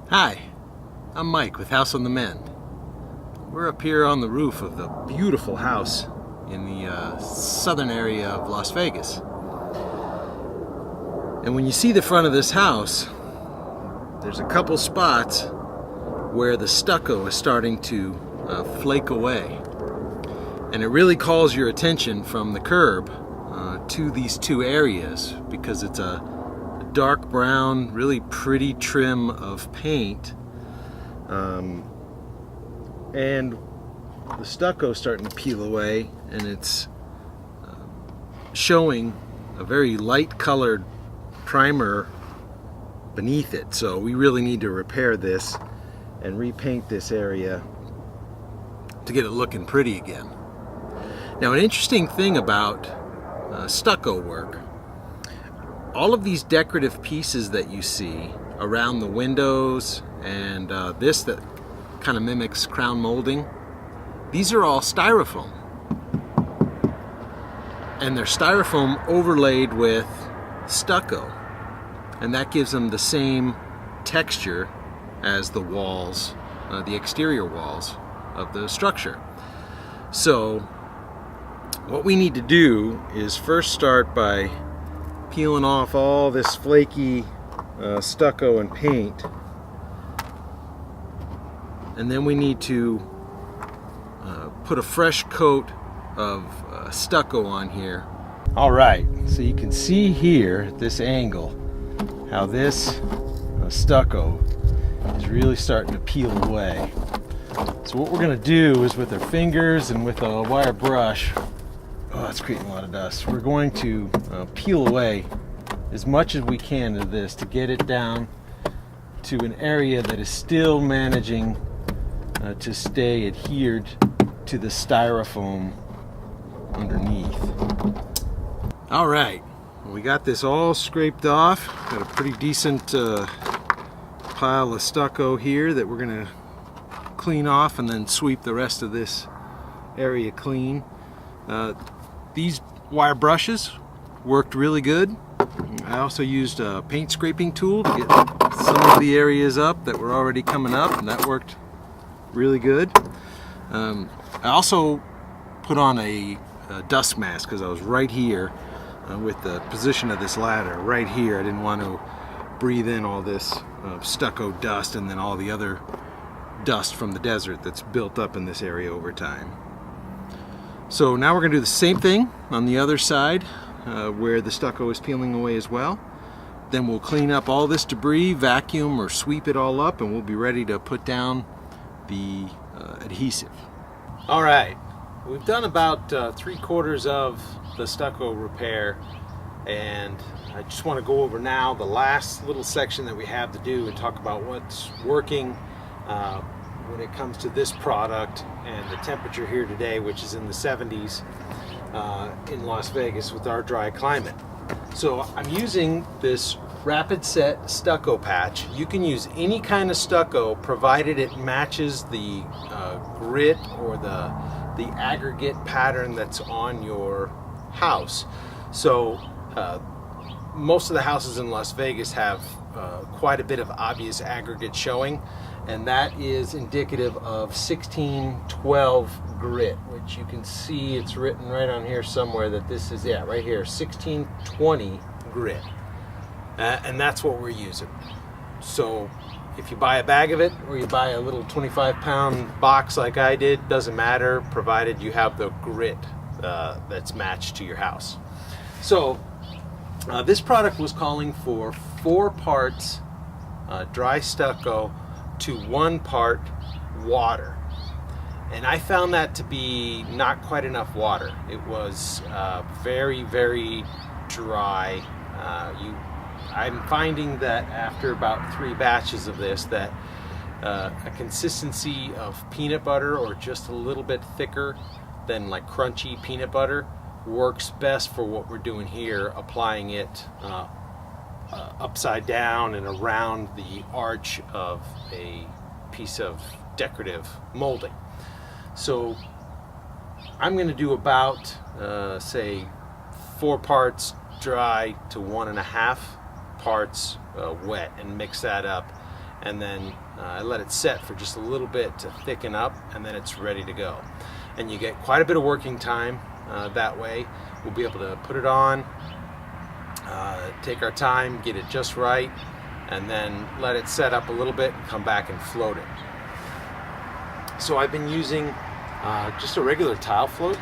Hi, I'm Mike with House on the Mend. We're up here on the roof of the beautiful house in the southern area of Las Vegas. And when you see the front of this house, there's a couple spots where the stucco is starting to flake away. And it really calls your attention from the curb to these two areas because it's a dark brown, really pretty trim of paint, and the stucco is starting to peel away, and it's showing a very light colored primer beneath it. So we really need to repair this and repaint this area to get it looking pretty again. Now, an interesting thing about stucco work, all of these decorative pieces that you see around the windows and this that kind of mimics crown molding, these are all styrofoam. And they're styrofoam overlaid with stucco. And that gives them the same texture as the walls, the exterior walls of the structure. So what we need to do is first start by peeling off all this flaky stucco and paint, and then we need to put a fresh coat of stucco on here. Alright, so you can see here at this angle how this stucco is really starting to peel away. So what we're going to do is, with our fingers and with a wire brush, it's creating a lot of dust, we're going to peel away as much as we can of this to get it down to an area that is still managing to stay adhered to the styrofoam underneath. All right, we got this all scraped off. Got a pretty decent pile of stucco here that we're going to clean off and then sweep the rest of this area clean. These wire brushes worked really good. I also used a paint scraping tool to get some of the areas up that were already coming up, and that worked really good. I also put on a dust mask because I was right here with the position of this ladder right here. I didn't want to breathe in all this stucco dust and then all the other dust from the desert that's built up in this area over time. So now we're going to do the same thing on the other side where the stucco is peeling away as well. Then we'll clean up all this debris, vacuum or sweep it all up, and we'll be ready to put down the adhesive. All right, we've done about 3/4 of the stucco repair, and I just want to go over now the last little section that we have to do and talk about what's working when it comes to this product and the temperature here today, which is in the 70s in Las Vegas with our dry climate. So I'm using this rapid set stucco patch. You can use any kind of stucco provided it matches the grit or the aggregate pattern that's on your house. So most of the houses in Las Vegas have quite a bit of obvious aggregate showing, and that is indicative of 1612 grit, which you can see it's written right on here somewhere that this is, right here, 1620 grit. And that's what we're using. So if you buy a bag of it or you buy a little 25-pound box like I did, doesn't matter, provided you have the grit that's matched to your house. So this product was calling for 4 parts dry stucco to 1 part water, and I found that to be not quite enough water. It was very, very dry. I'm finding that after about 3 batches of this, that a consistency of peanut butter or just a little bit thicker than like crunchy peanut butter works best for what we're doing here, applying it upside down and around the arch of a piece of decorative molding. So I'm going to do about say 4 parts dry to 1.5 parts wet, and mix that up and then I let it set for just a little bit to thicken up, and then it's ready to go. And you get quite a bit of working time that way. We'll be able to put it on, take our time, get it just right, and then let it set up a little bit and come back and float it. So I've been using just a regular tile float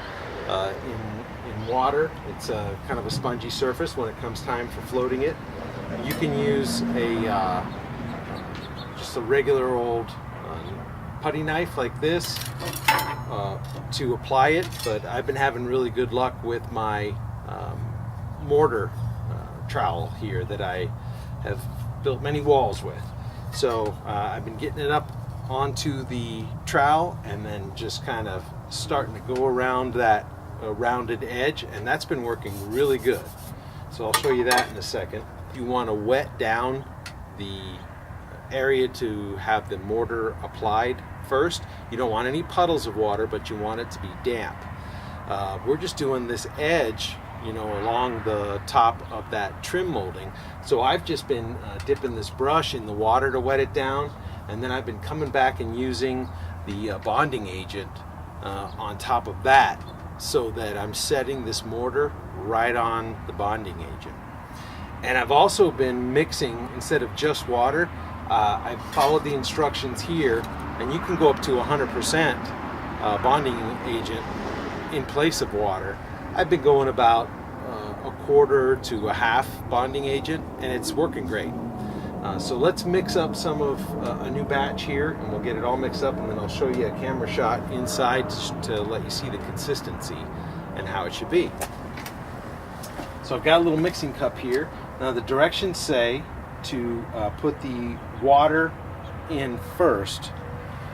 in water. It's kind of a spongy surface when it comes time for floating it. You can use just a regular old putty knife like this to apply it, but I've been having really good luck with my mortar trowel here that I have built many walls with. So I've been getting it up onto the trowel and then just kind of starting to go around that rounded edge, and that's been working really good. So I'll show you that in a second. You want to wet down the area to have the mortar applied first. You don't want any puddles of water, but you want it to be damp. We're just doing this edge, you know, along the top of that trim molding. So I've just been dipping this brush in the water to wet it down, and then I've been coming back and using the bonding agent on top of that, so that I'm setting this mortar right on the bonding agent. And I've also been mixing, instead of just water, I've followed the instructions here, and you can go up to 100% bonding agent in place of water. I've been going about a quarter to a half bonding agent, and it's working great. So let's mix up some of a new batch here, and we'll get it all mixed up, and then I'll show you a camera shot inside to let you see the consistency and how it should be. So I've got a little mixing cup here. Now the directions say to put the water in first.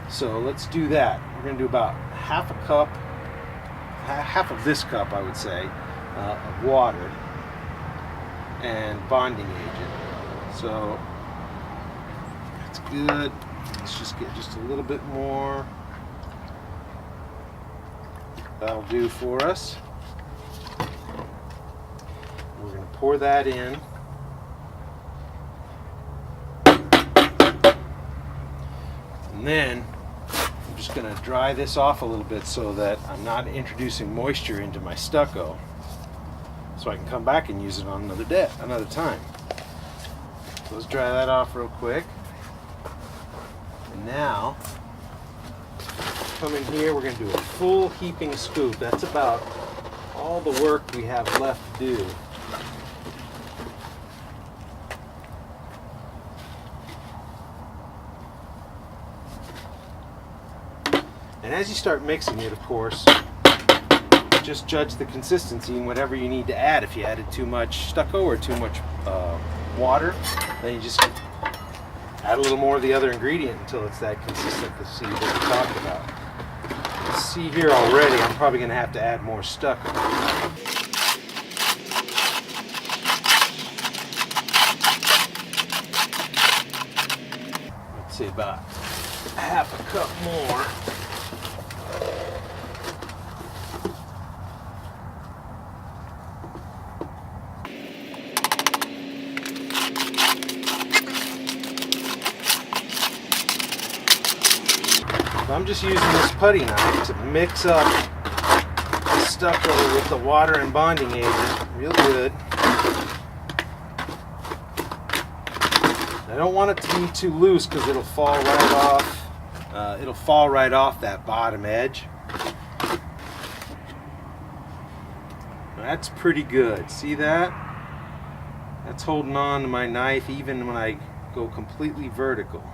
So let's do that. We're going to do about half a cup, half of this cup I would say, of water and bonding agent. So that's good. Let's just get just a little bit more. That'll do for us. We're going to pour that in. And then I'm just going to dry this off a little bit so that I'm not introducing moisture into my stucco, so I can come back and use it on another time. So let's dry that off real quick. And now, come in here, we're going to do a full heaping scoop. That's about all the work we have left to do. And as you start mixing it, of course, just judge the consistency and whatever you need to add. If you added too much stucco or too much water, then you just add a little more of the other ingredient until it's that consistency that we talked about. You see here already, I'm probably going to have to add more stucco. Let's see, about half a cup more. I'm just using this putty knife to mix up the stucco with the water and bonding agent real good. I don't want it to be too loose because it'll fall right off. It'll fall right off that bottom edge. That's pretty good. See that? That's holding on to my knife even when I go completely vertical.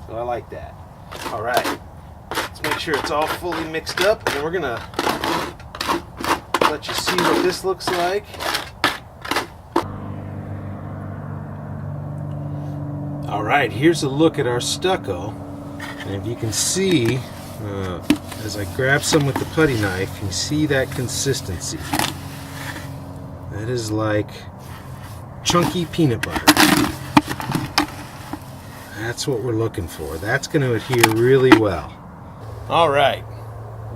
So I like that. All right, let's make sure it's all fully mixed up, and then we're gonna let you see what this looks like. All right, here's a look at our stucco, and if you can see, as I grab some with the putty knife, you see that consistency. That is like chunky peanut butter. That's what we're looking for. That's going to adhere really well. All right,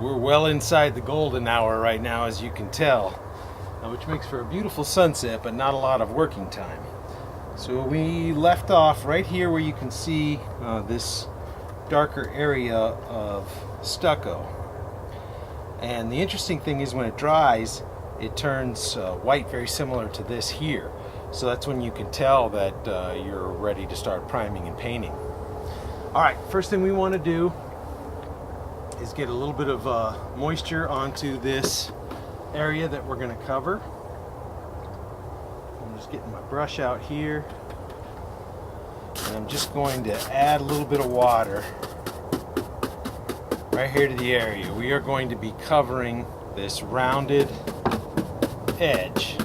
we're well inside the golden hour right now, as you can tell, which makes for a beautiful sunset, but not a lot of working time. So we left off right here where you can see this darker area of stucco. And the interesting thing is when it dries, it turns white, very similar to this here. So that's when you can tell that you're ready to start priming and painting. Alright, first thing we want to do is get a little bit of moisture onto this area that we're going to cover. I'm just getting my brush out here, and I'm just going to add a little bit of water right here to the area. We are going to be covering this rounded edge.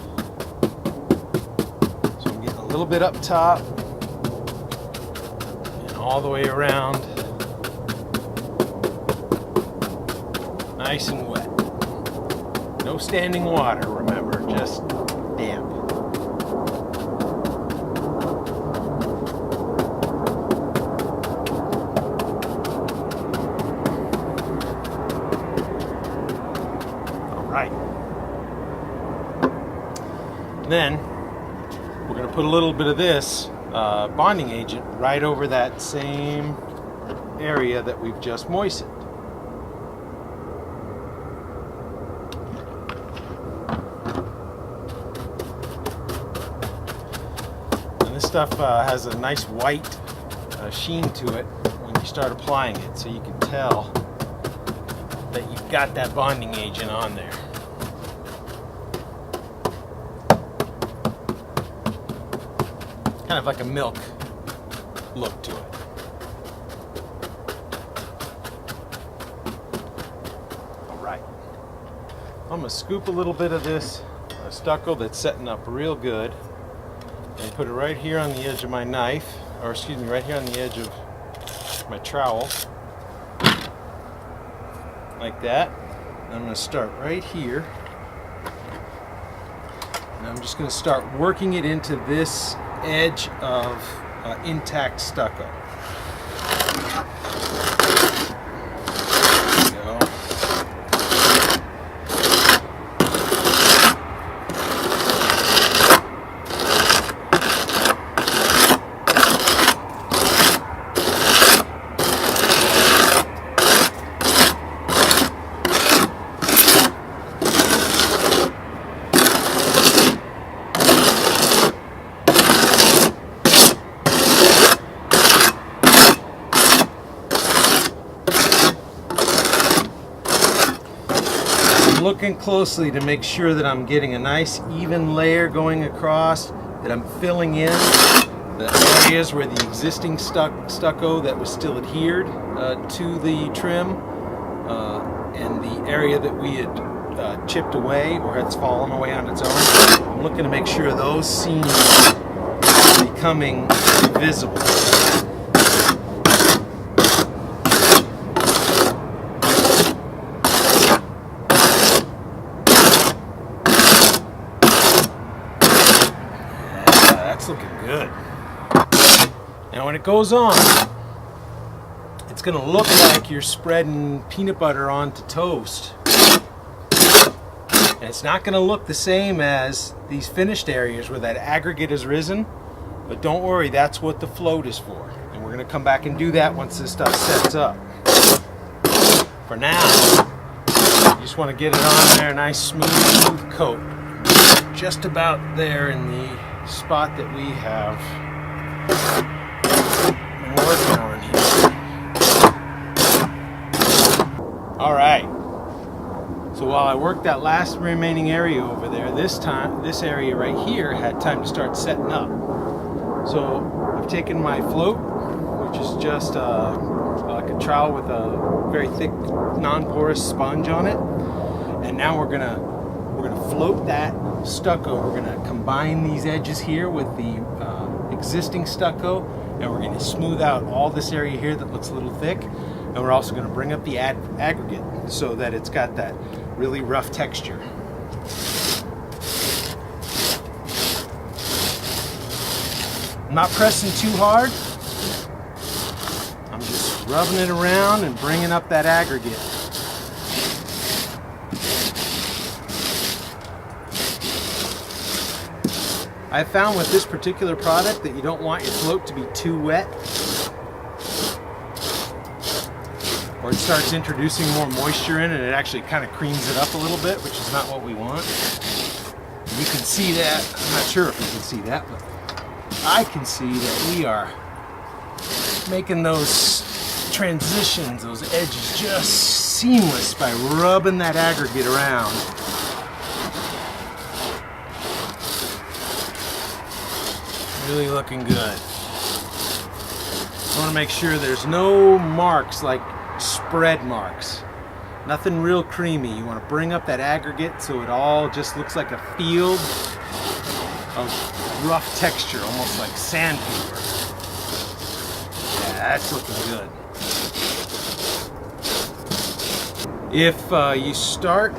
So I'm getting a little bit up top and all the way around, nice and wet. No standing water, remember, just damp. Alright. Then we're going to put a little bit of this bonding agent right over that same area that we've just moistened. This stuff has a nice white sheen to it when you start applying it, so you can tell that you've got that bonding agent on there. Kind of like a milk look to it. Alright. I'm going to scoop a little bit of this stucco that's setting up real good and put it right here on the edge of my knife, or excuse me, right here on the edge of my trowel, like that. And I'm going to start right here, and I'm just going to start working it into this edge of intact stucco. Looking closely to make sure that I'm getting a nice even layer going across, that I'm filling in the areas where the existing stucco that was still adhered to the trim, and the area that we had chipped away or had fallen away on its own. I'm looking to make sure those seams are becoming visible. That's looking good. Now when it goes on, it's going to look like you're spreading peanut butter onto toast. And it's not going to look the same as these finished areas where that aggregate has risen. But don't worry, that's what the float is for. And we're going to come back and do that once this stuff sets up. For now, you just want to get it on there, a nice smooth coat. Just about there in the spot that we have been working on here. Alright, so while I worked that last remaining area over there, this area right here had time to start setting up. So I've taken my float, which is just like a trowel with a very thick non-porous sponge on it, and now we're gonna float that stucco. We're going to combine these edges here with the existing stucco, and we're going to smooth out all this area here that looks a little thick, and we're also going to bring up the aggregate so that it's got that really rough texture. I'm not pressing too hard. I'm just rubbing it around and bringing up that aggregate. I found with this particular product that you don't want your float to be too wet, or it starts introducing more moisture in and it actually kind of creams it up a little bit, which is not what we want. You can see that. I'm not sure if you can see that, but I can see that we are making those transitions, those edges, just seamless by rubbing that aggregate around. Really looking good. I want to make sure there's no marks like spread marks. Nothing real creamy. You want to bring up that aggregate so it all just looks like a field of rough texture, almost like sandpaper. Yeah, that's looking good. If you start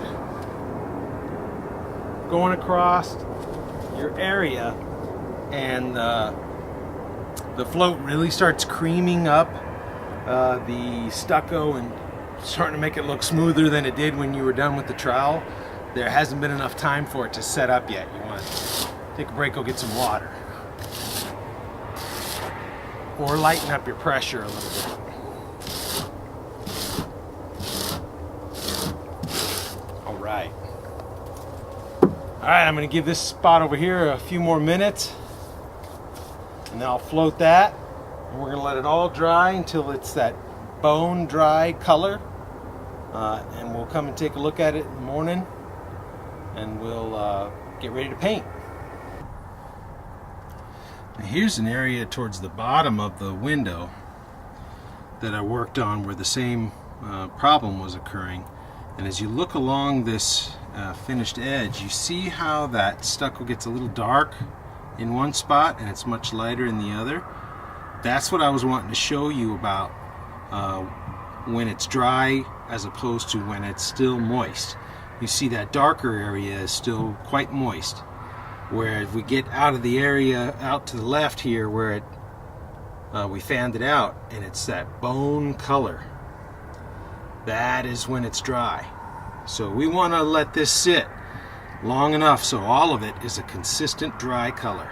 going across your area and the float really starts creaming up the stucco and starting to make it look smoother than it did when you were done with the trowel, there hasn't been enough time for it to set up yet. You want to take a break, go get some water. Or lighten up your pressure a little bit. Alright. Alright, I'm going to give this spot over here a few more minutes. And then I'll float that. And we're going to let it all dry until it's that bone dry color. And we'll come and take a look at it in the morning. And we'll get ready to paint. Now here's an area towards the bottom of the window that I worked on where the same problem was occurring. And as you look along this finished edge, you see how that stucco gets a little dark in one spot and it's much lighter in the other. That's what I was wanting to show you about when it's dry as opposed to when it's still moist. You see that darker area is still quite moist. Where if we get out of the area out to the left here where it we fanned it out and it's that bone color, that is when it's dry. So we want to let this sit long enough so all of it is a consistent dry color.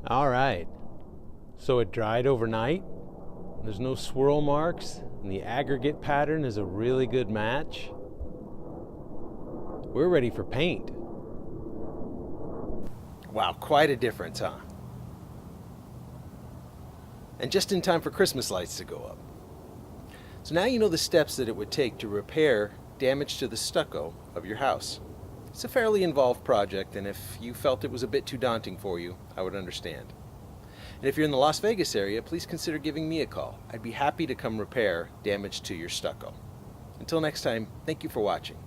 Alright, so it dried overnight, there's no swirl marks, and the aggregate pattern is a really good match. We're ready for paint. Wow, quite a difference, huh? And just in time for Christmas lights to go up. So now you know the steps that it would take to repair damage to the stucco of your house. It's a fairly involved project, and if you felt it was a bit too daunting for you, I would understand. And if you're in the Las Vegas area, please consider giving me a call. I'd be happy to come repair damage to your stucco. Until next time, thank you for watching.